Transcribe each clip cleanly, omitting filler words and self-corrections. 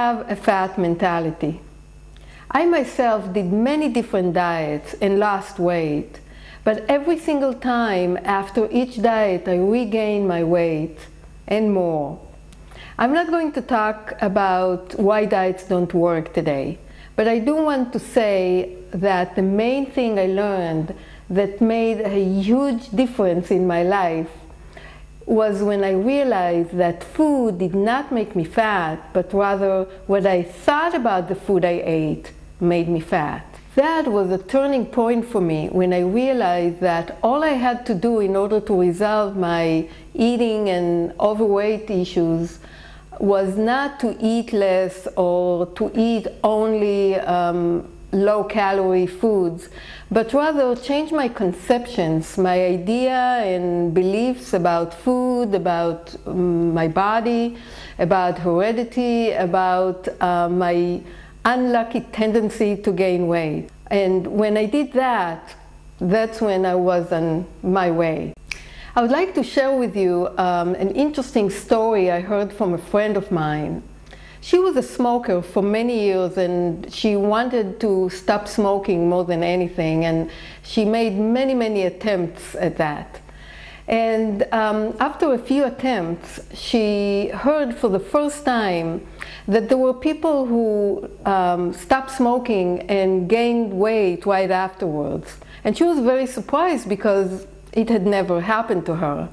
have a fat mentality. I myself did many different diets and lost weight, but every single time after each diet I regained my weight and more. I'm not going to talk about why diets don't work today, but I do want to say that the main thing I learned that made a huge difference in my life was when I realized that food did not make me fat, but rather what I thought about the food I ate made me fat. That was a turning point for me when I realized that all I had to do in order to resolve my eating and overweight issues was not to eat less or to eat only low-calorie foods, but rather change my conceptions, my idea and beliefs about food, about my body, about heredity, about my unlucky tendency to gain weight. And when I did that, that's when I was on my way. I would like to share with you an interesting story I heard from a friend of mine. She was a smoker for many years and she wanted to stop smoking more than anything, and she made many attempts at that. And after a few attempts, she heard for the first time that there were people who stopped smoking and gained weight right afterwards. And she was very surprised because it had never happened to her.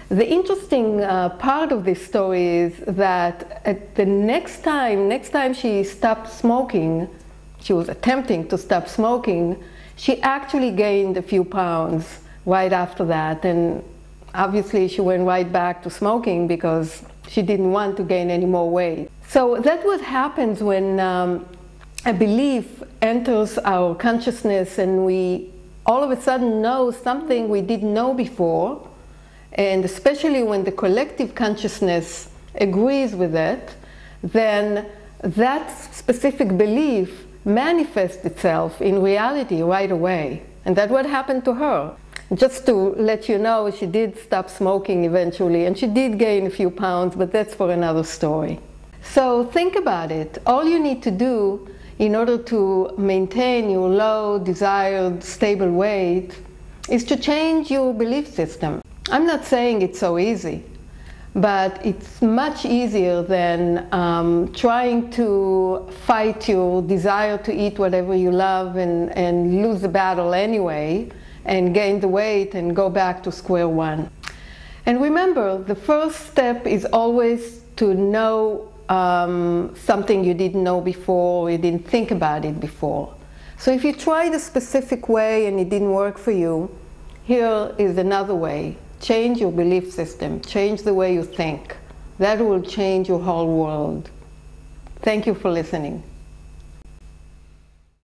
The interesting part of this story is that at the next time she stopped smoking, she was attempting to stop smoking, she actually gained a few pounds right after that. And obviously she went right back to smoking because she didn't want to gain any more weight. So that's what happens when a belief enters our consciousness and we all of a sudden know something we didn't know before. And especially when the collective consciousness agrees with it, then that specific belief manifests itself in reality right away. And that's what happened to her. Just to let you know, she did stop smoking eventually, and she did gain a few pounds, but that's for another story. So think about it. All you need to do in order to maintain your low, desired, stable weight is to change your belief system. I'm not saying it's so easy, but it's much easier than trying to fight your desire to eat whatever you love and lose the battle anyway, and gain the weight and go back to square one. And remember, the first step is always to know something you didn't know before, or you didn't think about it before. So if you tried a specific way and it didn't work for you, here is another way. Change your belief system, change the way you think. That will change your whole world. Thank you for listening.